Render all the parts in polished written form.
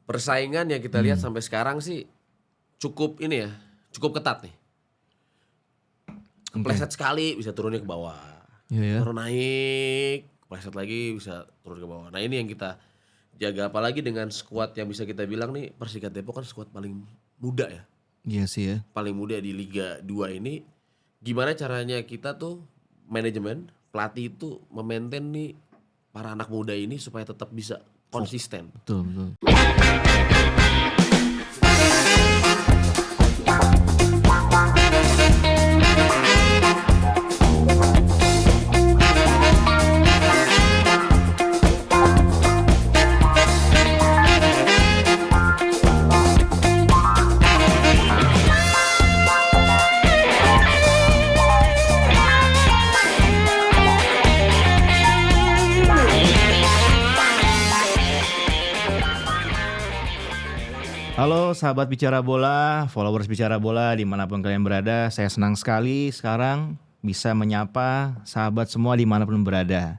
Persaingan yang kita lihat sampai sekarang sih cukup ini ya, cukup ketat nih. Kepleset sekali bisa turunnya ke bawah. Iya ya. Baru naik, kepleset lagi bisa turun ke bawah. Nah ini yang kita jaga, apalagi dengan skuad yang bisa kita bilang nih Persikat Depok kan skuad paling muda ya. Iya sih ya. Paling muda di Liga 2 ini. Gimana caranya kita tuh manajemen, pelatih itu memaintain nih para anak muda ini supaya tetap bisa konsisten. Betul, betul. Halo sahabat Bicara Bola, followers Bicara Bola dimanapun kalian berada. Saya senang sekali sekarang bisa menyapa sahabat semua dimanapun berada.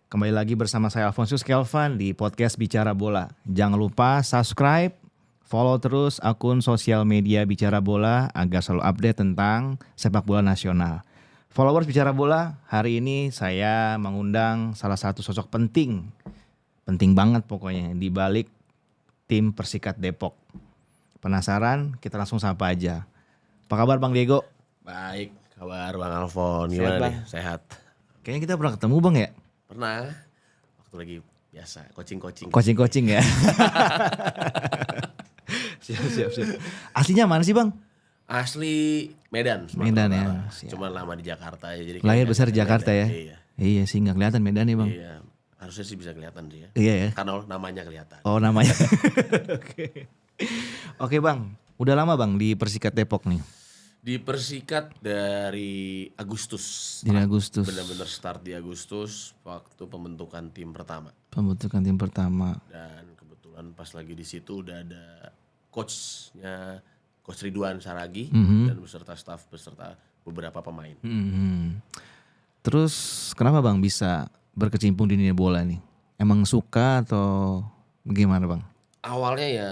Kembali lagi bersama saya Alfonsus Kelvan di podcast Bicara Bola. Jangan lupa subscribe, follow terus akun sosial media Bicara Bola agar selalu update tentang sepak bola nasional. Followers Bicara Bola, hari ini saya mengundang salah satu sosok penting banget pokoknya di balik tim Persikat Depok. Penasaran? Kita langsung sapa aja. Apa kabar Bang Diego? Baik, kabar Bang Alfon, gimana nih? Sehat? Kayaknya kita pernah ketemu Bang ya? Pernah, waktu lagi biasa coaching. Coaching ya. Siap. Aslinya mana sih Bang? Asli Medan. Medan ya. Cuma lama di Jakarta ya. Jadi lahir besar di Jakarta ya? Iya sih, nggak kelihatan Medan nih Bang. Iya, harusnya sih bisa kelihatan sih ya. Iya ya. Karena namanya kelihatan. Oh namanya. Oke Bang, udah lama Bang di Persikat Depok nih? Di Persikat dari Agustus. Di Agustus. Benar-benar start di Agustus waktu pembentukan tim pertama. Pembentukan tim pertama. Dan kebetulan pas lagi di situ udah ada coachnya, Coach Ridwan Saragi dan beserta staff beserta beberapa pemain. Terus kenapa Bang bisa berkecimpung di dunia bola nih? Emang suka atau bagaimana Bang? Awalnya ya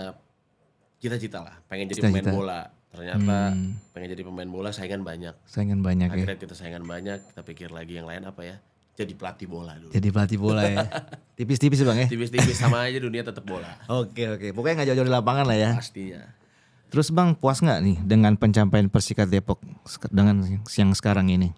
cita-cita lah, pengen jadi pemain bola. Ternyata pengen jadi pemain bola saingan banyak. Akhirnya kita saingan banyak, kita pikir lagi yang lain apa ya? Jadi pelatih bola dulu. Jadi pelatih bola ya. Tipis-tipis Bang ya. Tipis-tipis sama aja dunia tetap bola. Oke. Pokoknya nggak jauh-jauh di lapangan lah ya. Pastinya. Terus Bang puas nggak nih dengan pencapaian Persikat Depok dengan yang sekarang ini?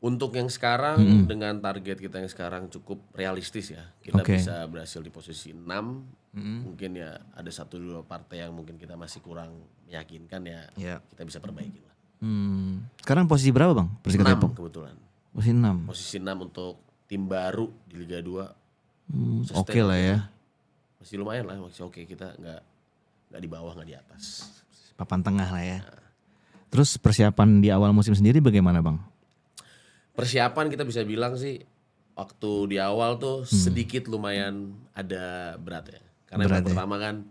Untuk yang sekarang dengan target kita yang sekarang cukup realistis ya. Kita bisa berhasil di posisi 6. Mungkin ya ada 1-2 partai yang mungkin kita masih kurang meyakinkan ya. Kita bisa perbaiki lah. Sekarang posisi berapa Bang Persikat 6 Depok? kebetulan. Posisi 6. Posisi 6 untuk tim baru di Liga 2. Oke lah ya. Masih lumayan lah, masih oke. Kita nggak di bawah, nggak di atas. Papan tengah lah ya. Terus persiapan di awal musim sendiri bagaimana Bang? Persiapan kita bisa bilang sih waktu di awal tuh sedikit lumayan ada berat ya. Karena yang pertama kan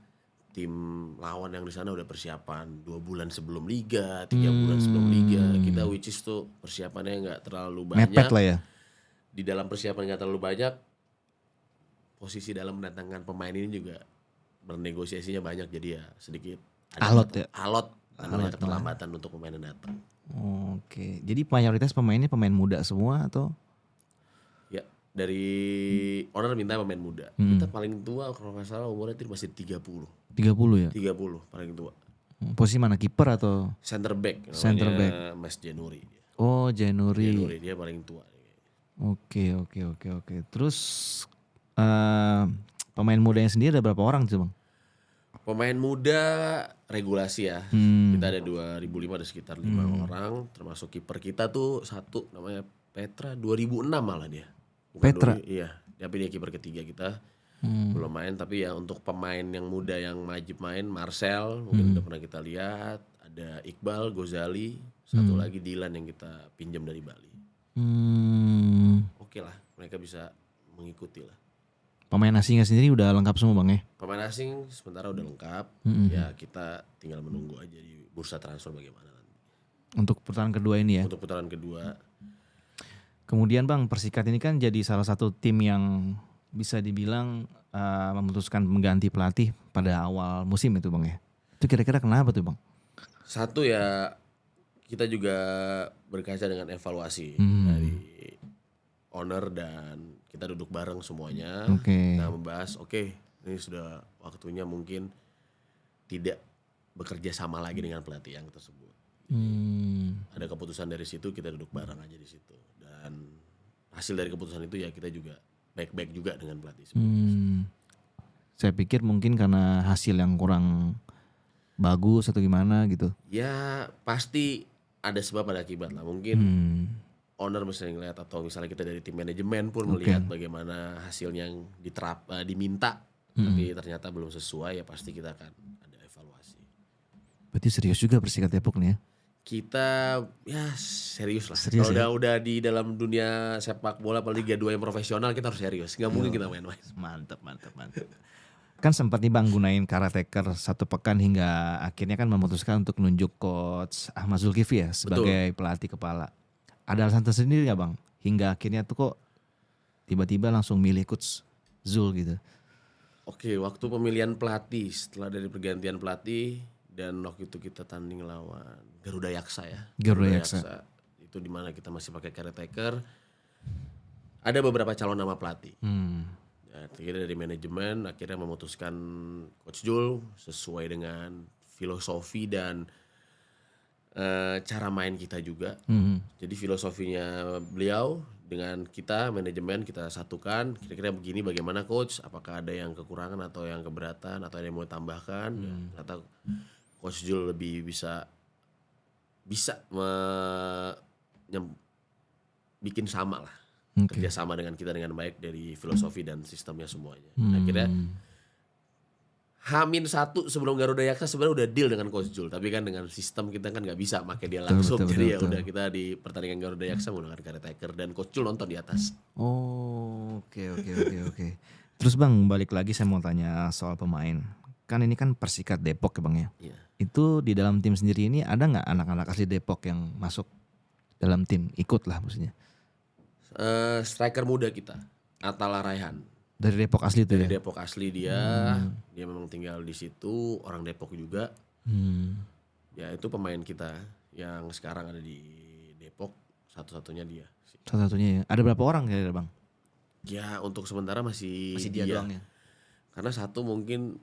tim lawan yang di sana udah persiapan 2 bulan sebelum liga, 3 bulan sebelum liga. Kita which is tuh persiapannya nggak terlalu banyak. Mepet lah ya. Di dalam persiapan nggak terlalu banyak. Posisi dalam mendatangkan pemain ini juga bernegosiasinya banyak, jadi ya sedikit alot ya. Alot namanya keterlambatan untuk pemain yang datang. Oke. Jadi mayoritas pemainnya pemain muda semua atau? Ya, dari owner minta pemain muda. Kita paling tua kalau nggak salah umurnya itu masih 30. 30 ya? 30 paling tua. Posisi mana, kiper atau? Center back. Center back. Mas Januri. Oh Januri. Januri dia paling tua. Oke. Terus pemain mudanya sendiri ada berapa orang tuh Bang? Pemain muda regulasi ya. Kita ada 2005 ada sekitar 5 orang. Termasuk kiper kita tuh satu namanya Petra 2006 malah dia. Bukan Petra? Iya, tapi dia kiper ketiga kita. Belum main, tapi ya untuk pemain yang muda yang wajib main, Marcel mungkin udah pernah kita lihat. Ada Iqbal, Gozali, satu lagi Dilan yang kita pinjam dari Bali. Oke lah, mereka bisa mengikuti lah. Pemain asingnya sendiri udah lengkap semua Bang ya? Pemain asing sementara udah lengkap. Ya kita tinggal menunggu aja di bursa transfer bagaimana nanti. Untuk putaran kedua ini ya? Untuk putaran kedua. Kemudian Bang, Persikat ini kan jadi salah satu tim yang bisa dibilang memutuskan mengganti pelatih pada awal musim itu Bang ya? Itu kira-kira kenapa tuh Bang? Satu ya, kita juga berkaca dengan evaluasi dari owner dan kita duduk bareng semuanya. Oke. Kita membahas, ini sudah waktunya mungkin tidak bekerja sama lagi dengan pelatih yang tersebut. Ada keputusan dari situ, kita duduk bareng aja di situ. Dan hasil dari keputusan itu ya kita juga baik-baik juga dengan pelatih. Saya pikir mungkin karena hasil yang kurang bagus atau gimana gitu. Ya pasti ada sebab ada akibat lah. Mungkin owner misalnya ngeliat atau misalnya kita dari tim manajemen pun melihat bagaimana hasil yang diminta tapi ternyata belum sesuai, ya pasti kita akan ada evaluasi. Berarti serius juga Persikap Depok nih ya? Kita ya serius lah. Serius Kalau udah di dalam dunia sepak bola apalagi Liga 2 yang profesional, kita harus serius. Nggak mungkin kita main-main. Mantap. Kan sempat nih Bang gunain caretaker 1 pekan hingga akhirnya kan memutuskan untuk nunjuk coach Ahmad Zulkifli ya sebagai pelatih kepala. Ada alasan tersendiri nggak Bang? Hingga akhirnya tuh kok tiba-tiba langsung milih coach Zul gitu. Oke, waktu pemilihan pelatih setelah dari pergantian pelatih dan waktu itu kita tanding lawan Garuda Yaksa ya. Garuda Yaksa. Itu dimana kita masih pakai caretaker. Ada beberapa calon nama pelatih. Akhirnya dari manajemen akhirnya memutuskan Coach Jul sesuai dengan filosofi dan cara main kita juga. Jadi filosofinya beliau dengan kita manajemen kita satukan. Kira-kira begini bagaimana coach? Apakah ada yang kekurangan atau yang keberatan atau ada yang mau tambahkan? Ya, ternyata Coach Jul lebih bisa bikin sama lah. Kerjasama dengan kita dengan baik dari filosofi dan sistemnya semuanya. Akhirnya H-1 sebelum Garuda Yaksa sebenarnya udah deal dengan Coach Jul, tapi kan dengan sistem kita kan nggak bisa pakai dia langsung. Jadi ya udah kita di pertandingan Garuda Yaksa menggunakan caretaker dan Coach Jul nonton di atas. Oh, oke. Terus Bang, balik lagi saya mau tanya soal pemain. Kan ini kan Persikap Depok ya Bang ya. Iya. Itu di dalam tim sendiri ini ada nggak anak-anak asli Depok yang masuk dalam tim? Ikut lah maksudnya. Striker muda kita, Atala Raihan. Dari Depok asli tuh Dari ya? Depok asli dia memang tinggal di situ, orang Depok juga. Ya itu pemain kita yang sekarang ada di Depok, satu-satunya dia. Satu-satunya ya. Ada berapa orang kira-kira Bang? Ya untuk sementara masih Masih dia doang ya? Karena satu mungkin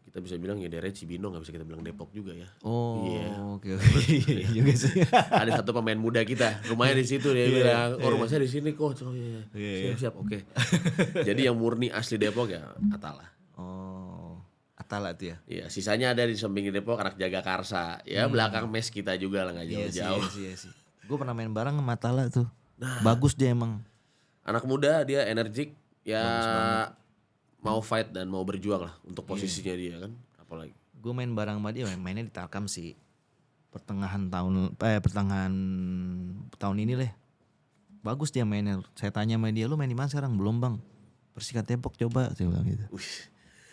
kita bisa bilang ya daerah Cibinong, nggak bisa kita bilang Depok juga ya. Oh, Iya. oke. Iya juga sih. Ada satu pemain muda kita, rumahnya di situ, dia bilang, rumah saya di sini kok. Oh iya. Siap, oke. Jadi yang murni asli Depok ya Atala. Oh, Atala tuh ya? Iya, sisanya ada di samping Depok anak jaga Karsa. Ya belakang mes kita juga lah, nggak jauh-jauh. Iya sih. Gue pernah main bareng sama Atala tuh. Bagus dia emang. Anak muda, dia energik, ya mau fight dan mau berjuang lah untuk posisinya dia kan, apalagi. Gue main bareng sama dia, mainnya di Tarkam sih. Pertengahan tahun ini lah. Bagus dia mainnya. Saya tanya sama dia, lu main di mana sekarang? Belum Bang. Persikap Depok coba, saya bilang gitu.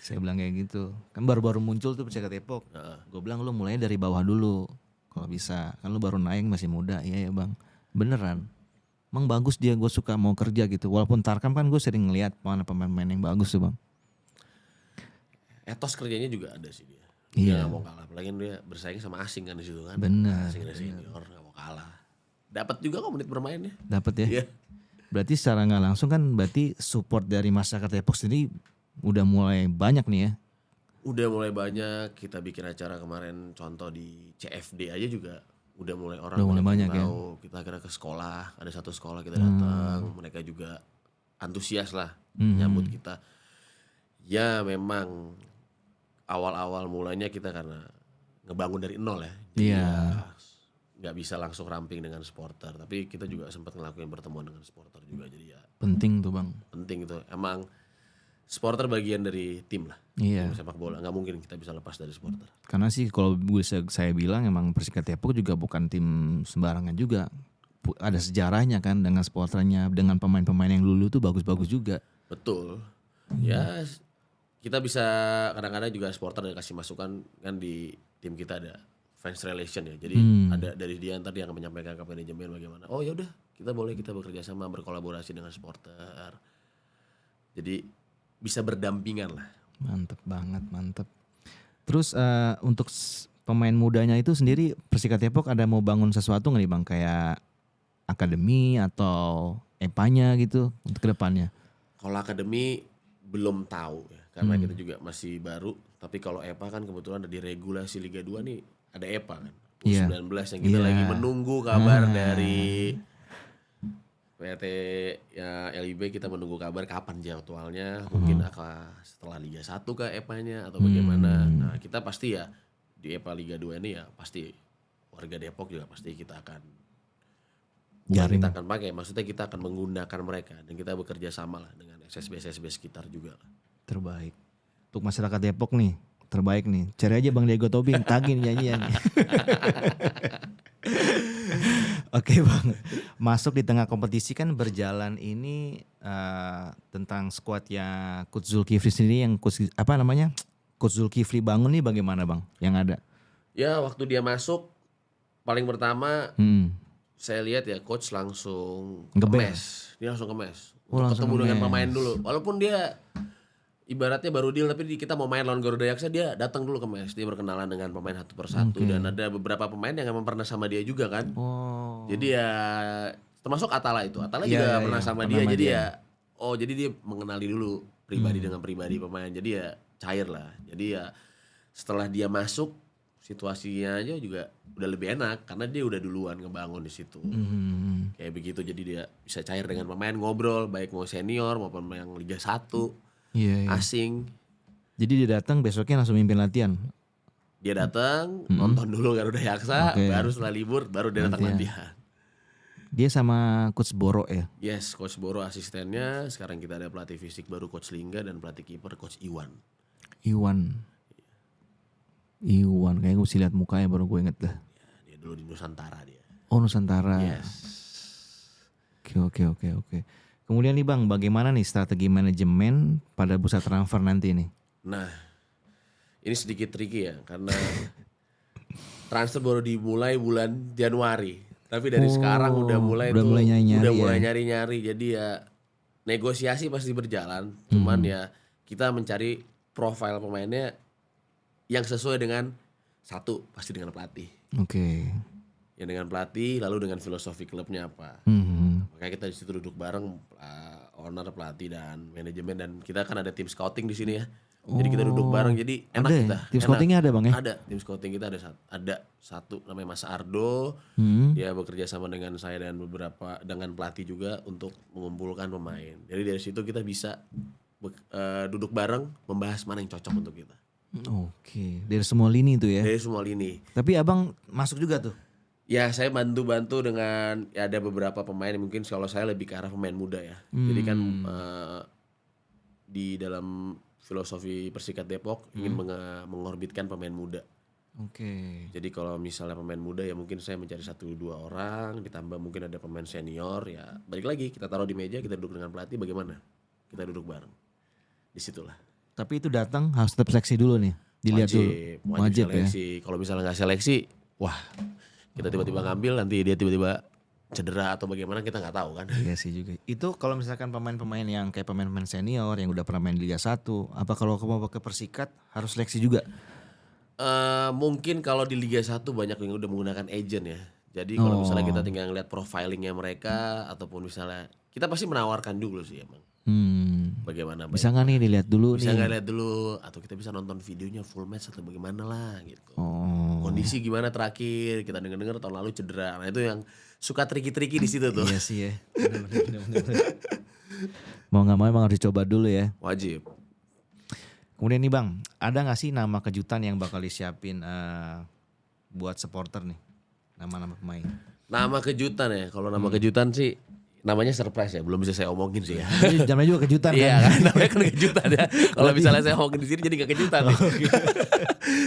Saya bilang kayak gitu. Kan baru-baru muncul tuh Persikap Depok. Gue bilang lu mulainya dari bawah dulu. Kalau bisa, kan lu baru naik masih muda. Iya ya Bang. Beneran. Emang bagus dia, gue suka mau kerja gitu. Walaupun Tarkam kan gue sering ngeliat mana pemain-pemain yang bagus tuh Bang. Etos kerjanya juga ada sih dia. Iya. Dia gak mau kalah, apalagi dia bersaing sama asing kan di situ kan. Benar. Asing dari senior gak mau kalah. Dapat juga kok menit bermainnya. Dapat ya. Iya. Berarti secara nggak langsung kan berarti support dari masyarakat Depok sendiri udah mulai banyak nih ya. Udah mulai banyak, kita bikin acara kemarin contoh di CFD aja juga udah mulai orang Udah mulai banyak ya. tahu. Kita kira ke sekolah, ada satu sekolah kita datang, mereka juga antusias lah nyambut kita. Ya memang awal-awal mulanya kita karena ngebangun dari nol ya. Jadi Iya. nggak bisa langsung ramping dengan supporter, tapi kita juga sempat ngelakuin pertemuan dengan supporter juga, jadi ya Penting tuh Bang. penting itu. Emang supporter bagian dari tim lah. Iya. Tim sepak bola nggak mungkin kita bisa lepas dari supporter. Karena sih kalau saya bilang emang Persikap Depok juga bukan tim sembarangan juga. Ada sejarahnya kan dengan supporternya, dengan pemain-pemain yang dulu tuh bagus-bagus juga. Betul. Ya kita bisa kadang-kadang juga supporter ada kasih masukan kan, di tim kita ada fans relation ya. Jadi ada dari dia ntar dia akan menyampaikan ke manajemen bagaimana. Oh ya udah, kita bekerja sama berkolaborasi dengan supporter. Jadi bisa berdampingan lah. Mantep banget, mantep. Terus untuk pemain mudanya itu sendiri Persika Depok ada mau bangun sesuatu nggak nih Bang? Kayak akademi atau EPA-nya gitu untuk kedepannya? Kalau akademi belum tahu ya, karena kita juga masih baru. Tapi kalau EPA kan kebetulan ada di regulasi Liga 2 nih, ada EPA kan. U19 yang kita lagi menunggu kabar dari PT ya LIB, kita menunggu kabar kapan jadwalnya. Mungkin akan setelah Liga 1 ke EPA-nya atau bagaimana. Nah, kita pasti ya di EPA Liga 2 ini ya pasti warga Depok juga pasti kita akan kita akan pakai, maksudnya kita akan menggunakan mereka dan kita bekerja sama lah dengan SSB sekitar juga lah. Terbaik. Untuk masyarakat Depok nih, terbaik nih. Cari aja Bang Diego Tobing, tagih nyanyian. Oke Bang, masuk di tengah kompetisi kan berjalan ini tentang skuadnya Coach Zulkifli sendiri yang Coach Zulkifli bangun nih bagaimana Bang yang ada? Ya waktu dia masuk paling pertama saya lihat ya coach langsung kemes. Dia langsung kemes. Untuk ketemu dengan pemain dulu. Walaupun dia ibaratnya baru deal tapi kita mau main lawan Garuda Yaksa, dia datang dulu kemes. Dia berkenalan dengan pemain satu persatu dan ada beberapa pemain yang emang pernah sama dia juga kan. Jadi ya termasuk Atala itu. Atala juga pernah sama dia. Jadi ya jadi dia mengenali dulu pribadi dengan pribadi pemain. Jadi ya cair lah. Jadi ya setelah dia masuk situasinya aja juga udah lebih enak karena dia udah duluan ngebangun di situ. Kayak begitu, jadi dia bisa cair dengan pemain, ngobrol baik mau senior maupun yang Liga 1 asing. Jadi dia datang besoknya langsung mimpin latihan. Dia datang nonton dulu Garuda Yaksa, baru setelah libur baru dia datang latihan. Dia sama Coach Boro ya? Yes, Coach Boro asistennya. Sekarang kita ada pelatih fisik baru Coach Lingga dan pelatih kiper Coach Iwan. Iwan, kayaknya gue sih lihat mukanya baru gue inget dah. Ya, dia dulu di Nusantara dia. Oh Nusantara. Yes. Oke. Kemudian nih Bang, bagaimana nih strategi manajemen pada bursa transfer nanti nih? Nah, ini sedikit tricky ya karena transfer baru dimulai bulan Januari. Tapi dari sekarang udah mulai nyari-nyari. Jadi ya negosiasi pasti berjalan. Cuman ya kita mencari profil pemainnya yang sesuai dengan satu pasti dengan pelatih. Oke. Yang dengan pelatih lalu dengan filosofi klubnya apa. Makanya kita di situ duduk bareng owner, pelatih dan manajemen dan kita kan ada tim scouting di sini ya. Jadi kita duduk bareng jadi enak ada kita. Tim scoutingnya ada Bang ya? Ada tim scouting kita ada satu namanya Mas Ardo. Dia bekerja sama dengan saya dan dengan pelatih juga untuk mengumpulkan pemain. Jadi dari situ kita bisa duduk bareng membahas mana yang cocok untuk kita. Oke, dari semua lini itu ya? Dari semua lini. Tapi abang masuk juga tuh? Ya saya bantu dengan ya ada beberapa pemain mungkin kalau saya lebih ke arah pemain muda ya. Jadi kan di dalam filosofi Persikat Depok ingin mengorbitkan pemain muda. Oke. Jadi kalau misalnya pemain muda ya mungkin saya mencari 1-2 orang, ditambah mungkin ada pemain senior ya. Balik lagi kita taruh di meja, kita duduk dengan pelatih bagaimana? Kita duduk bareng. Disitulah. Tapi itu datang harus tetap seleksi dulu nih, dilihat wajib seleksi. Kalau misalnya nggak seleksi, wah kita tiba-tiba ngambil nanti dia tiba-tiba cedera atau bagaimana kita nggak tahu kan. Iya sih juga. Itu kalau misalkan pemain-pemain yang kayak pemain-pemain senior yang udah pernah main di Liga 1, apa kalau mau ke Persikat harus seleksi juga? Mungkin kalau di Liga 1 banyak yang udah menggunakan agent ya. Jadi kalau misalnya kita tinggal ngeliat profilingnya mereka ataupun misalnya kita pasti menawarkan dulu sih emang. Bagaimana? Bisa nggak nih dilihat dulu? Bisa nggak lihat dulu atau kita bisa nonton videonya full match atau bagaimana lah gitu. Kondisi gimana terakhir kita dengar tahun lalu cedera. Nah itu yang suka tricky di situ tuh. Iya sih ya. Bener. Mau nggak mau emang harus dicoba dulu ya. Wajib. Kemudian nih Bang, ada nggak sih nama kejutan yang bakal disiapin buat supporter nih? Nama-nama pemain. Nama kejutan ya. Kalau nama kejutan sih namanya surprise ya, belum bisa saya omongin sih ya. Namanya juga kejutan kan? Iya kan, namanya kan kejutan ya. Kalau misalnya saya omongin di sini jadi gak kejutan nih.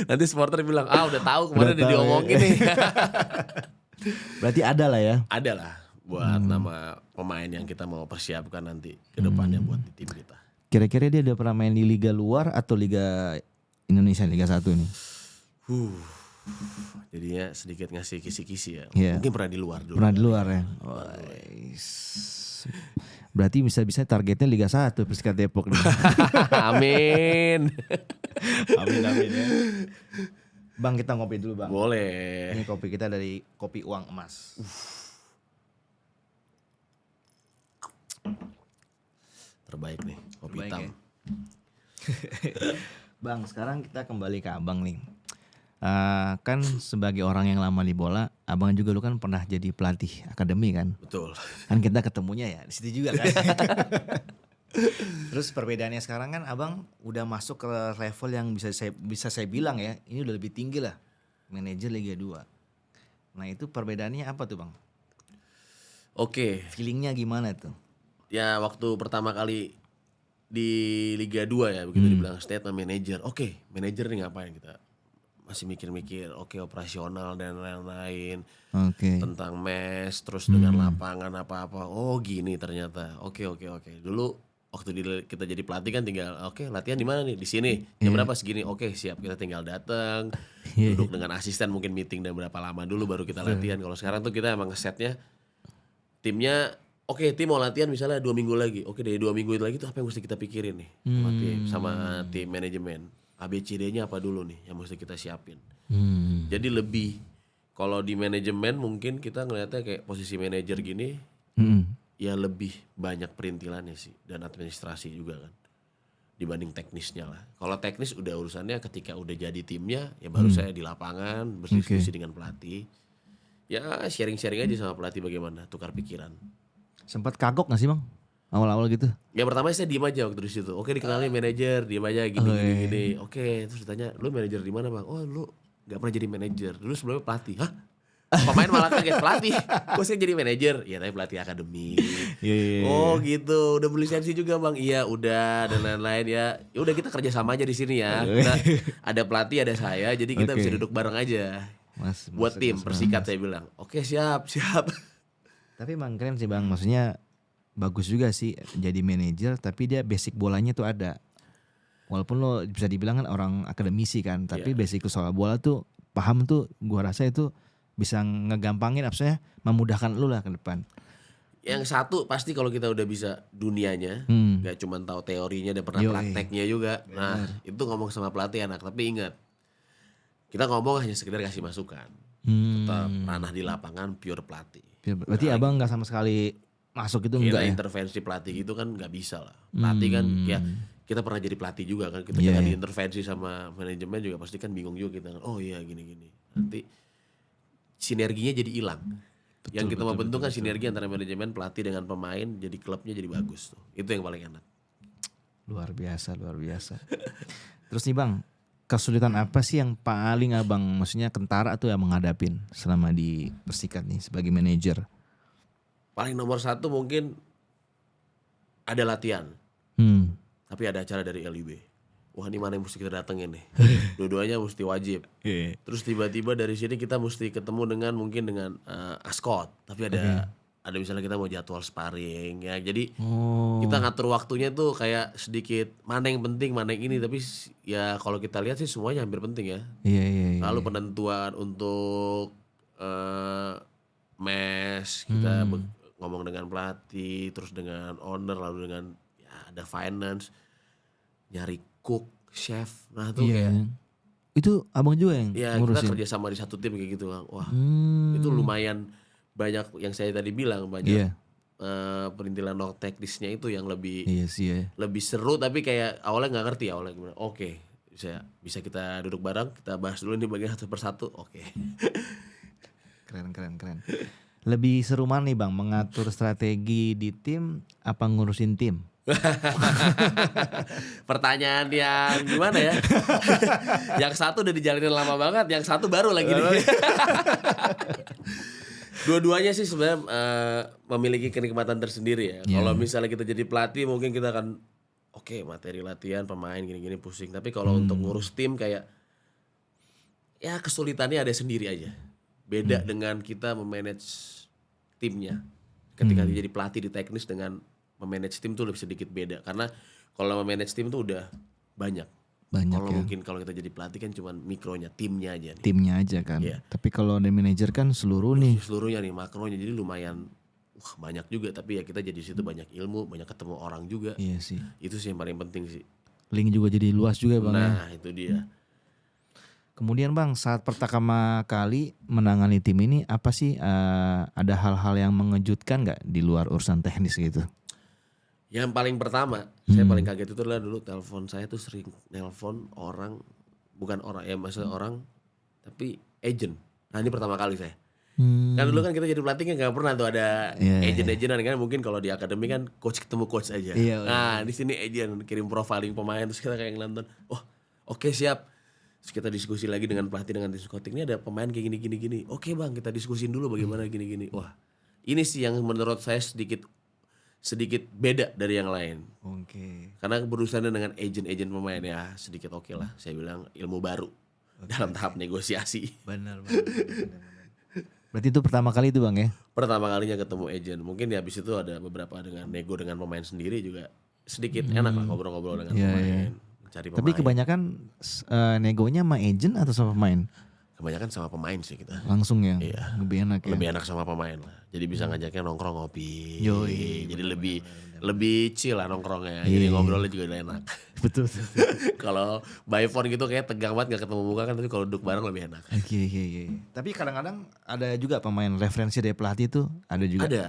Nanti supporter bilang, udah tahu kemarin udah diomongin nih. Berarti ada lah ya? Ada lah buat nama pemain yang kita mau persiapkan nanti ke depannya buat di tim kita. Kira-kira dia udah pernah main di liga luar atau liga Indonesia, Liga 1 nih? Jadinya sedikit ngasih kisi-kisi ya. Iya. Mungkin pernah di luar dulu. Pernah di luar ya. Berarti bisa-bisa targetnya Liga 1 Persikap Depok nih. Amin. Amin ya. Bang, kita ngopi dulu bang. Boleh. Ini kopi kita dari Kopi Uang Emas. Terbaik nih, kopi Terbaik hitam. ya? Bang, sekarang kita kembali ke abang nih. Kan sebagai orang yang lama di bola, abang juga dulu kan pernah jadi pelatih akademi kan. Betul. Kan kita ketemunya ya di situ juga kan. Terus perbedaannya sekarang kan abang udah masuk ke level yang bisa saya bilang ya, ini udah lebih tinggi lah, manajer Liga 2. Nah itu perbedaannya apa tuh bang? Oke. Feelingnya gimana tuh? Ya waktu pertama kali di Liga 2 ya begitu dibilang statement manager. Oke, manajer nih ngapain kita? Masih mikir-mikir, oke operasional dan lain-lain. Oke. Tentang mes, terus dengan lapangan apa-apa. Oh gini ternyata. Oke. Dulu waktu kita jadi pelatih kan tinggal oke latihan di mana nih? Di sini. Jam berapa segini? Oke, siap. Kita tinggal datang, duduk dengan asisten mungkin meeting dan berapa lama dulu baru kita latihan. Kalau sekarang tuh kita emang ngesetnya timnya oke, tim mau latihan misalnya 2 minggu lagi. Oke, dari 2 minggu lagi tuh apa yang mesti kita pikirin nih sama tim manajemen. ABCD-nya apa dulu nih yang mesti kita siapin. Jadi lebih kalau di manajemen mungkin kita ngeliatnya kayak posisi manajer gini ya lebih banyak perintilannya sih dan administrasi juga kan dibanding teknisnya lah. Kalau teknis udah urusannya ketika udah jadi timnya ya baru saya di lapangan berdiskusi dengan pelatih. Ya sharing-sharing aja sama pelatih bagaimana tukar pikiran. Sempat kagok gak sih bang? Awal-awal gitu? Ya pertama saya diem aja waktu di situ. Oke dikenalin manajer, diem aja gini. Oke, terus ditanya, lu manajer di mana bang? Oh lu nggak pernah jadi manajer. Dulu sebelumnya pelatih. Hah? Pemain malah kaget pelatih. Kok saya jadi manajer? Ya tapi pelatih akademi. Oh gitu. Udah berlisensi juga bang? Iya udah dan lain-lain ya. Ya udah kita kerja sama aja di sini ya. Nah, ada pelatih ada saya, jadi kita bisa duduk bareng aja. Buat tim Persikat saya bilang. Oke siap. Tapi emang keren sih bang, maksudnya bagus juga sih jadi manajer tapi dia basic bolanya tuh ada. Walaupun lo bisa dibilang kan orang akademisi kan, tapi basic soal bola tuh paham tuh, gua rasa itu bisa ngegampangin maksudnya memudahkan lu lah ke depan. Yang satu pasti kalau kita udah bisa dunianya, gak cuma tahu teorinya dan pernah prakteknya juga. Nah itu ngomong sama pelatih enak, tapi ingat kita ngomong hanya sekedar kasih masukan. Tetap ranah di lapangan pure pelatih. Berarti abang nggak sama sekali masuk itu enggak ya? Intervensi pelatih gitu kan nggak bisa lah. Pelatih kan ya kita pernah jadi pelatih juga kan. Kita jangan diintervensi sama manajemen juga pasti kan bingung juga kita. Oh iya gini-gini. Nanti sinerginya jadi hilang. Yang kita mau bentuk kan sinergi antara manajemen, pelatih dengan pemain, jadi klubnya jadi bagus tuh. Itu yang paling enak. Luar biasa. Terus nih bang, kesulitan apa sih yang paling abang maksudnya kentara tuh yang menghadapin selama di Persikat nih sebagai manajer? Paling nomor satu mungkin ada latihan, tapi ada acara dari LIB. Wah ini mana yang mesti kita datengin nih? Dua-duanya mesti wajib. Terus tiba-tiba dari sini kita mesti ketemu dengan mungkin dengan Ascot, tapi ada misalnya kita mau jadwal sparring ya. Jadi kita ngatur waktunya tuh kayak sedikit mana yang penting, mana yang ini. Tapi ya kalau kita lihat sih semuanya hampir penting ya. Lalu penentuan untuk mes kita ngomong dengan pelatih, terus dengan owner, lalu dengan ya ada finance, nyari cook, chef. Nah tuh kayak itu abang juga yang ngurusin? Kita kerja sama di satu tim kayak gitu. Wah itu lumayan banyak yang saya tadi bilang banyak perintilan teknisnya itu yang lebih lebih seru, tapi kayak awalnya nggak ngerti awalnya gimana. Oke, bisa kita duduk bareng, kita bahas dulu nih bagian satu persatu. Oke. Keren. Lebih seru mana nih bang, mengatur strategi di tim apa ngurusin tim? Pertanyaan yang gimana ya? Yang satu udah dijalanin lama banget, yang satu baru lagi nih. Dua-duanya sih sebenarnya memiliki kenikmatan tersendiri ya. Kalau misalnya kita jadi pelatih mungkin kita akan materi latihan pemain gini-gini pusing. Tapi kalau untuk ngurus tim kayak ya kesulitannya ada sendiri aja. Beda dengan kita memanage timnya. Ketika dia jadi pelatih di teknis dengan memanage tim tuh lebih sedikit beda. Karena kalau memanage tim tuh udah banyak. Banyak Kalau ya. mungkin kalau kita jadi pelatih kan cuma mikronya, timnya aja nih. Timnya aja kan. Iya. Tapi kalau ada manajer kan seluruh nih. Seluruhnya nih, makronya, jadi lumayan banyak juga. Tapi ya kita jadi situ banyak ilmu, banyak ketemu orang juga. Iya sih. Itu sih yang paling penting sih. Link juga jadi luas juga Bang ya. Nah itu dia. Kemudian Bang, saat pertama kali menangani tim ini apa sih ada hal-hal yang mengejutkan nggak di luar urusan teknis gitu? Yang paling pertama, saya paling kaget itu adalah dulu telepon saya tuh sering nelpon orang, bukan orang ya maksudnya orang, tapi agent. Nah ini pertama kali saya. Kan dulu kan kita jadi pelatih kan nggak pernah tuh ada agent-agentan kan, mungkin kalau di akademi kan coach ketemu coach aja. Nah di sini agent kirim profiling pemain, terus kita kayak nonton, oh oke, siap. Terus kita diskusi lagi dengan pelatih, dengan tim scouting, ini ada pemain kayak gini. Oke bang, kita diskusin dulu bagaimana gini. Wah ini sih yang menurut saya sedikit beda dari yang lain. Oke. Karena berurusan dengan agent pemain ya sedikit oke lah. Saya bilang ilmu baru dalam tahap negosiasi. Benar. Berarti itu pertama kali itu Bang ya? Pertama kalinya ketemu agent. Mungkin ya habis itu ada beberapa dengan nego dengan pemain sendiri juga sedikit enak lah ngobrol-ngobrol dengan pemain. Cari pemain. Tapi kebanyakan negonya sama agent atau sama pemain? Kebanyakan sama pemain sih kita. Langsung ya? Iya. Lebih enak ya? Lebih enak sama pemain lah. Jadi bisa ngajaknya nongkrong ngopi. Yoi. Jadi lebih chill lah nongkrongnya. Jadi ngobrolnya juga enak. Betul. Kalau by phone gitu kayak tegang banget gak ketemu muka kan, tapi kalau duduk bareng lebih enak. Oke. Tapi kadang-kadang ada juga pemain referensi dari pelatih tuh ada juga. Ada.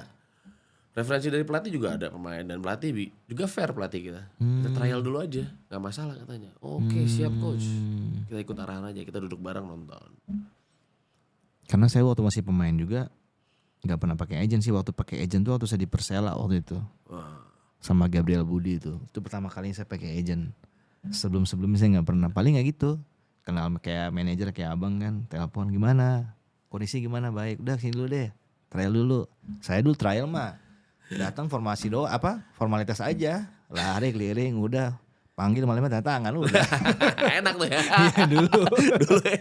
Referensi dari pelatih juga ada pemain, dan pelatih juga fair pelatih kita. Kita trial dulu aja, nggak masalah katanya. Oke, siap coach. Kita ikut arahan aja, kita duduk bareng nonton. Karena saya waktu masih pemain juga nggak pernah pakai agent sih. Waktu pakai agent tuh waktu saya di Persela waktu itu. Wah. Sama Gabriel Budi itu pertama kali saya pakai agent. Sebelumnya saya nggak pernah, paling nggak gitu. Kenal kayak manajer kayak abang kan, telepon gimana, kondisi gimana, baik, udah sini dulu deh, trial dulu. Saya dulu trial mah datang formasi formalitas aja, lari keliling, udah panggil malamnya tanda tangan udah. Enak tuh ya. Iya dulu ya.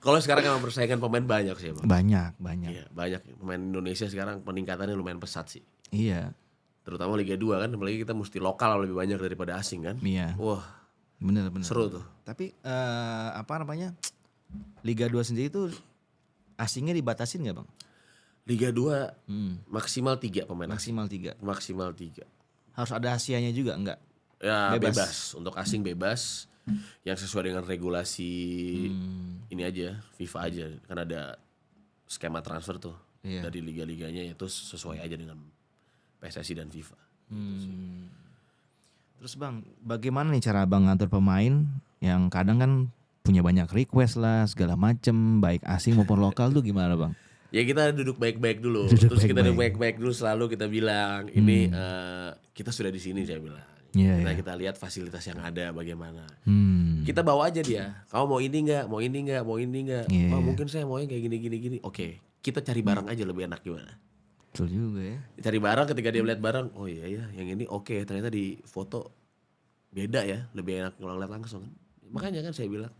Kalau sekarang emang persaingan pemain banyak sih bang. banyak Iya, banyak pemain Indonesia sekarang peningkatannya lumayan pesat sih. iya Terutama Liga 2 kan, apalagi kita mesti lokal lebih banyak daripada asing kan. iya Wah bener seru tuh. Tapi Liga 2 sendiri tuh asingnya dibatasin nggak bang? Liga 2 maksimal 3 pemain asing. Maksimal 3 Maksimal 3. harus ada Asianya juga enggak? Ya bebas. Untuk asing bebas. Yang sesuai dengan regulasi ini aja, FIFA aja. Kan ada skema transfer tuh dari liga-liganya, itu sesuai aja dengan PSSI dan FIFA. Terus bang, bagaimana nih cara bang ngatur pemain yang kadang kan punya banyak request lah segala macem, baik asing maupun lokal tuh gimana bang? Ya kita duduk baik-baik dulu. Terus kita duduk baik-baik dulu, selalu kita bilang ini kita sudah di sini, saya bilang. Kita lihat fasilitas yang ada bagaimana. Kita bawa aja dia. Kamu mau ini enggak? Mau ini enggak? Mau ini enggak? Oh, mungkin saya mau yang kayak gini. Oke, kita cari bareng aja lebih enak gimana? Betul juga ya. Cari bareng, ketika dia lihat bareng, oh iya ya, yang ini oke, ternyata di foto beda ya, lebih enak kalau lihat langsung. Makanya kan saya bilang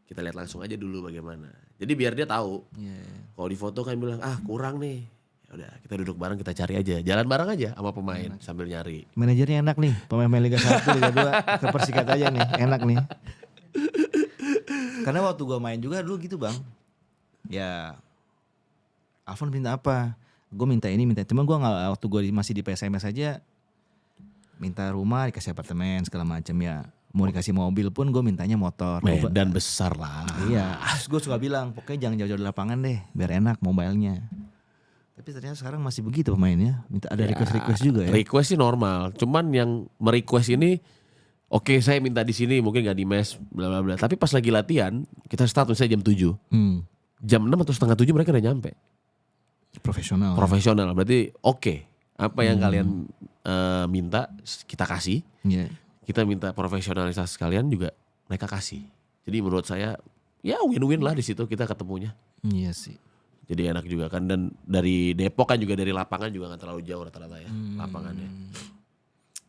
kita lihat langsung aja dulu bagaimana. Jadi biar dia tahu. Kalau di foto kan bilang kurang nih. Ya udah, kita duduk bareng, kita cari aja. Jalan bareng aja sama pemain sambil nyari. Manajernya enak nih, pemain Liga 1, Liga 2 ke Persikat aja nih, enak nih. Karena waktu gue main juga dulu gitu bang. Ya Alfon minta apa? Gue minta ini, cuman gue nggak, waktu gue masih di PSMS aja minta rumah, dikasih apartemen segala macam ya. Mau dikasih mobil pun gue mintanya motor. Dan besar lah. Iya, gue suka bilang pokoknya jangan jauh-jauh dari lapangan deh, biar enak mobilenya. Tapi ternyata sekarang masih begitu pemainnya, minta ada request juga ya. Request sih normal, cuman yang merequest ini oke, saya minta di sini, mungkin nggak di mes, bla bla bla. Tapi pas lagi latihan, kita start misalnya jam 7. Jam 6 atau setengah 7 mereka udah nyampe. Profesional. Berarti oke. Apa yang kalian minta kita kasih. Kita minta profesionalitas kalian juga mereka kasih. Jadi menurut saya ya win-win lah di situ kita ketemunya. Iya sih. Jadi enak juga kan, dan dari Depok kan juga, dari lapangan juga nggak terlalu jauh rata-rata ya lapangannya.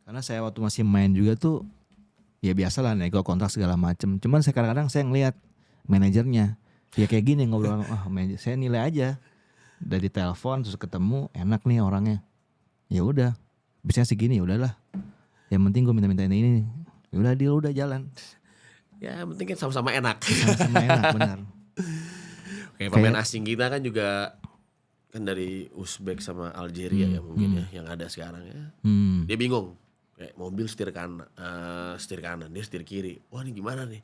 Karena saya waktu masih main juga tuh ya biasalah nego kontrak segala macem. Cuman saya kadang-kadang saya ngelihat manajernya ya kayak gini ngobrol, manajer saya nilai aja dari telepon terus ketemu enak nih orangnya. Ya udah, biasanya segini ya udahlah. Yang penting gue minta-minta ini. Ya udah deal, udah jalan. Ya yang penting kan sama-sama enak. Sama-sama enak benar. Kayak pemain asing kita kan juga kan dari Uzbek sama Algeria ya mungkin ya yang ada sekarang ya. Dia bingung. Kayak mobil setir kanan, dia setir kiri. Wah ini gimana nih?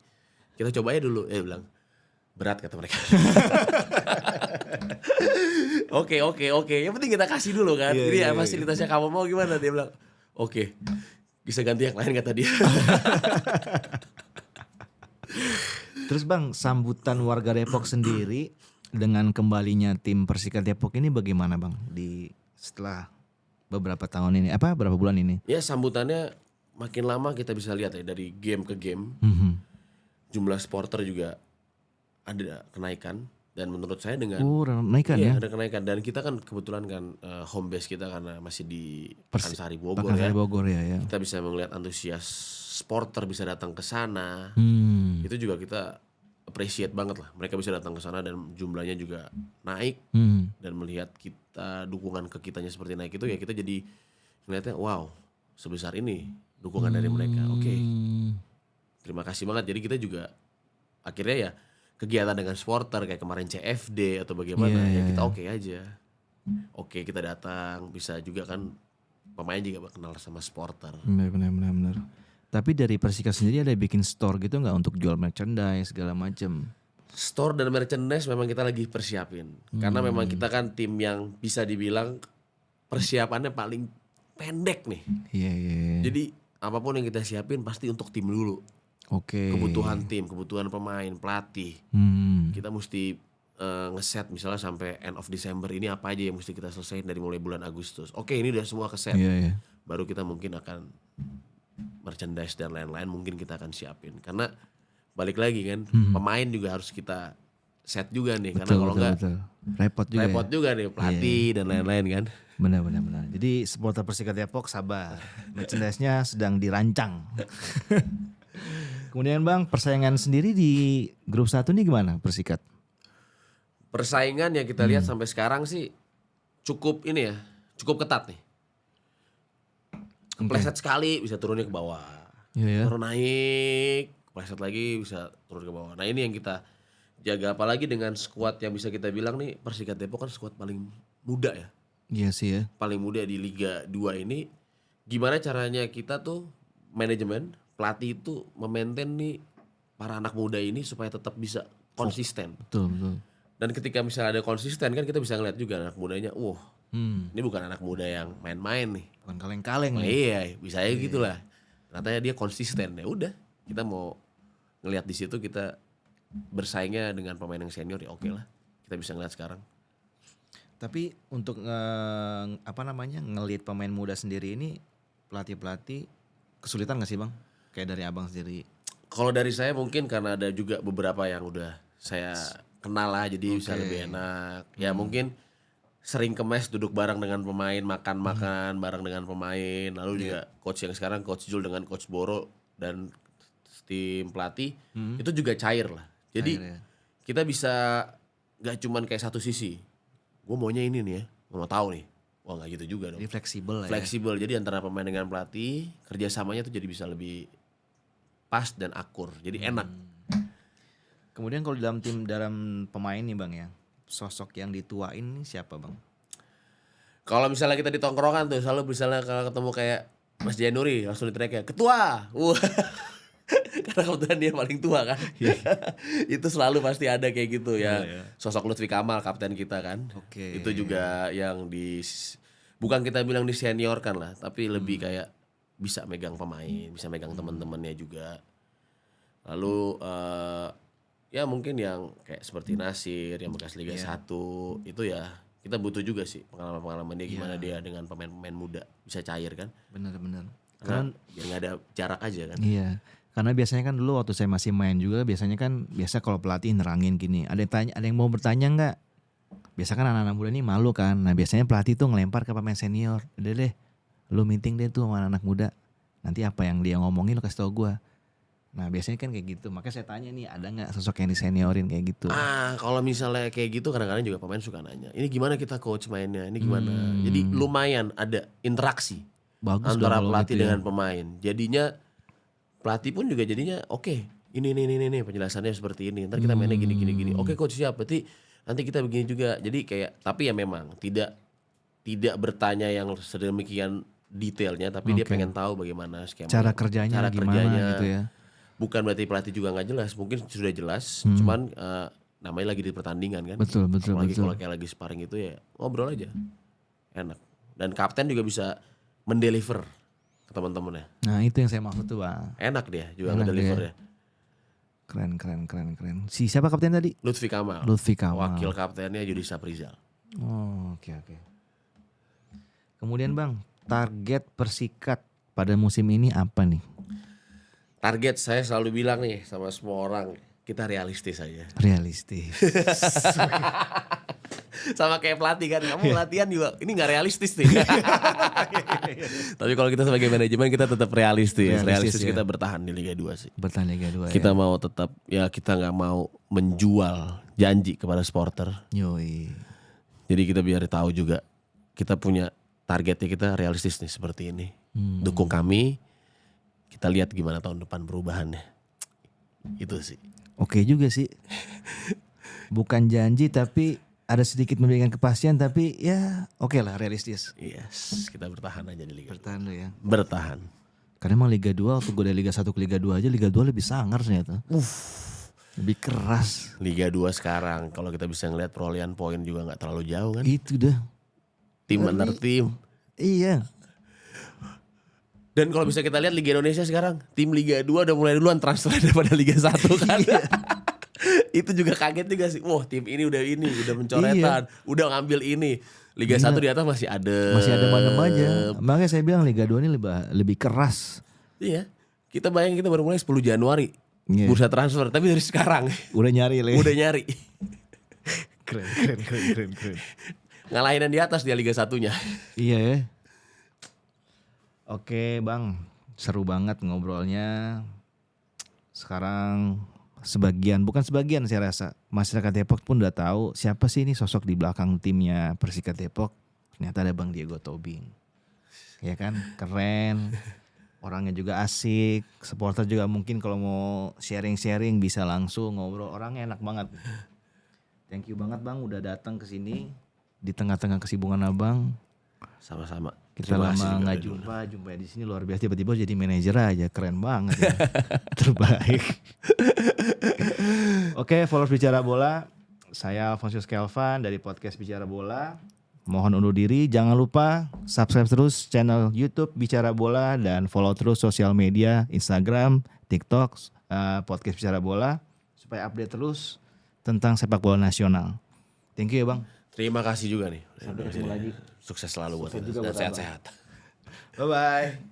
Kita coba aja dulu. Bilang berat kata mereka. Oke. Yang penting kita kasih dulu kan. Jadi fasilitasnya kamu mau gimana? Dia bilang oke. Bisa ganti yang lain kata dia. Terus Bang, sambutan warga Depok sendiri dengan kembalinya tim Persikad Depok ini bagaimana Bang di setelah beberapa tahun ini, berapa bulan ini? Ya sambutannya makin lama kita bisa lihat ya dari game ke game. Jumlah supporter juga ada kenaikan dan menurut saya dengan kenaikan ya? Ada kenaikan dan kita kan kebetulan kan home base kita karena masih di Pakansari Bogor Pakansari Bogor ya. Kita bisa melihat antusias supporter bisa datang ke sana. Itu juga kita appreciate banget lah. Mereka bisa datang ke sana dan jumlahnya juga naik dan melihat kita dukungan ke kitanya seperti naik itu ya kita jadi melihatnya wow sebesar ini dukungan dari mereka. Oke. Terima kasih banget. Jadi kita juga akhirnya ya kegiatan dengan supporter kayak kemarin CFD atau bagaimana ya kita oke aja. Oke kita datang bisa juga kan pemain juga kenal sama supporter. Benar. Tapi dari Persikad sendiri ada bikin store gitu nggak untuk jual merchandise segala macem? Store dan merchandise memang kita lagi persiapin. Karena memang kita kan tim yang bisa dibilang persiapannya paling pendek nih. Iya. Jadi apapun yang kita siapin pasti untuk tim dulu. Oke. Kebutuhan tim, kebutuhan pemain, pelatih. Kita mesti ngeset misalnya sampai end of December ini apa aja yang mesti kita selesaiin dari mulai bulan Agustus. Oke ini udah semua keset. Iya. Baru kita mungkin akan merchandise dan lain-lain mungkin kita akan siapin. Karena balik lagi kan pemain juga harus kita set juga nih. Karena kalau enggak repot juga nih pelatih dan lain-lain kan. Benar. Jadi supporter Persikad Depok sabar. Merchandise-nya sedang dirancang. Kemudian Bang, persaingan sendiri di grup 1 nih gimana Persikad? Persaingan yang kita lihat sampai sekarang sih cukup ketat nih. Kepleset sekali bisa turunnya ke bawah. Turun naik, kepleset lagi bisa turun ke bawah. Nah ini yang kita jaga apalagi dengan skuad yang bisa kita bilang nih Persikad Depok kan skuad paling muda ya. Iya sih ya. Paling muda di Liga 2 ini. Gimana caranya kita tuh manajemen, pelatih itu memaintain nih para anak muda ini supaya tetap bisa konsisten. Betul. Dan ketika misalnya ada konsisten kan kita bisa ngeliat juga anak mudanya, ini bukan anak muda yang main-main nih. Bukan kaleng-kaleng nih. Iya, bisa aja gitulah. Ternyata dia konsisten. Ya udah, kita mau ngelihat di situ kita bersaingnya dengan pemain yang senior ya oke lah. Kita bisa ngeliat sekarang. Tapi untuk ngelihat pemain muda sendiri ini pelatih kesulitan gak sih Bang? Kayak dari Abang sendiri. Kalau dari saya mungkin karena ada juga beberapa yang udah saya kenal lah jadi bisa lebih enak. Ya mungkin sering ke mes duduk bareng dengan pemain, makan bareng dengan pemain. Lalu juga coach yang sekarang Coach Jul dengan Coach Boro dan tim pelatih itu juga cair lah. Jadi kita bisa gak cuman kayak satu sisi. Gue maunya ini nih ya, mau tahu nih. Wah gak gitu juga dong. Jadi fleksibel lah ya. Fleksibel, jadi antara pemain dengan pelatih kerjasamanya tuh jadi bisa lebih pas dan akur. Jadi enak. Kemudian kalau dalam pemain nih Bang ya, sosok yang dituain nih siapa Bang? Kalau misalnya kita di tongkrongan tuh selalu misalnya kalau ketemu kayak Mas Januri langsung diteriak ketua. Wah. Karena kebetulan dia paling tua kan. Itu selalu pasti ada kayak gitu ya. Sosok Lutfi Kamal kapten kita kan. Itu juga yang bukan kita bilang diseniorkan lah, tapi lebih kayak bisa megang pemain, bisa megang teman-temannya juga. Lalu ya mungkin yang kayak seperti Nasir yang bekas Liga 1 itu ya kita butuh juga sih pengalaman dia gimana dia dengan pemain-pemain muda bisa cair kan. Benar. Karena biar gak ada jarak aja kan. Iya. Karena biasanya kan dulu waktu saya masih main juga biasanya kan kalau pelatih nerangin gini, ada yang mau bertanya nggak? Biasa kan anak-anak muda ini malu kan. Nah biasanya pelatih tuh ngelempar ke pemain senior. Udah deh, lu meeting deh tuh sama anak muda. Nanti apa yang dia ngomongin lu kasih tau gue. Nah biasanya kan kayak gitu. Makanya saya tanya nih, ada nggak sosok yang diseniorin kayak gitu? Kalau misalnya kayak gitu kadang-kadang juga pemain suka nanya, ini gimana kita coach mainnya, ini gimana. Jadi lumayan ada interaksi. Bagus antara pelatih gitu dengan pemain. Jadinya pelatih pun juga jadinya oke. ini penjelasannya seperti ini. Ntar kita mainnya gini. Oke coach siap. Berarti nanti kita begini juga. Jadi kayak tapi ya memang tidak bertanya yang sedemikian detailnya, tapi dia pengen tahu bagaimana skema Cara kerjanya gimana gitu ya. Bukan berarti pelatih juga nggak jelas, mungkin sudah jelas, cuman namanya lagi di pertandingan kan. Betul. Apalagi kalau kayak lagi sparring itu ya ngobrol aja, enak. Dan kapten juga bisa mendeliver ke teman-temannya. Nah itu yang saya maksud tuh Bang. Enak dia juga ngedeliver ya. Keren. Siapa kapten tadi? Lutfi Kamal. Wakil kaptennya Yudi Saprizal. Oh, oke. Kemudian Bang, target Persikat pada musim ini apa nih? Target saya selalu bilang nih sama semua orang, kita realistis aja. Realistis. Sama kayak pelatih kan, kamu latihan juga ini nggak realistis nih. Tapi kalau kita sebagai manajemen kita tetap realistis ya. Kita bertahan di Liga 2 sih. Bertahan Liga 2 kita mau tetap ya, kita nggak mau menjual janji kepada supporter. Yoi. Jadi kita biar tahu juga kita punya targetnya, kita realistis nih seperti ini. Dukung kami. Kita lihat gimana tahun depan perubahannya. Itu sih. Oke juga sih. Bukan janji tapi ada sedikit memberikan kepastian, tapi ya oke lah, realistis. Yes, kita bertahan aja di Liga 2. Bertahan lo ya. Bertahan. Karena emang Liga 2 waktu gue dari Liga 1 ke Liga 2 aja, Liga 2 lebih sangar ternyata. Lebih keras. Liga 2 sekarang kalau kita bisa ngelihat perolehan poin juga gak terlalu jauh kan. Itu dah. Tim antar tim. Iya. Dan kalau bisa kita lihat Liga Indonesia sekarang, tim Liga 2 udah mulai duluan transfer daripada Liga 1 kan. Itu juga kaget juga sih. Wah, tim ini udah mencoretan, udah ngambil ini. Liga 1 di atas masih ada. Masih ada mana aja. Makanya saya bilang Liga 2 ini lebih keras. Iya. Kita bayangin kita baru mulai 10 Januari. Iya. Bursa transfer, tapi dari sekarang Udah nyari lah. udah nyari. Keren. Ngalahin yang di atas dia Liga 1-nya. Iya ya. Oke Bang, seru banget ngobrolnya. Sekarang bukan sebagian saya rasa, masyarakat Depok pun udah tahu siapa sih ini sosok di belakang timnya Persikat Depok. Ternyata ada Bang Diego Tobing. Ya kan, keren. Orangnya juga asik. Supporter juga mungkin kalau mau sharing bisa langsung ngobrol. Orangnya enak banget. Thank you banget Bang udah datang ke sini di tengah-tengah kesibukan Abang. Sama-sama. Kita lama nggak jumpa di sini luar biasa, tiba-tiba jadi manajer aja, keren banget ya. Terbaik. Oke, followers Bicara Bola, saya Alfonsius Kelvin dari podcast Bicara Bola. Mohon undur diri, jangan lupa subscribe terus channel YouTube Bicara Bola dan follow terus sosial media Instagram, TikTok, podcast Bicara Bola supaya update terus tentang sepak bola nasional. Thank you ya Bang. Terima kasih juga nih. Sampai ketemu lagi. Sukses selalu buat kita dan sehat-sehat. Bye-bye.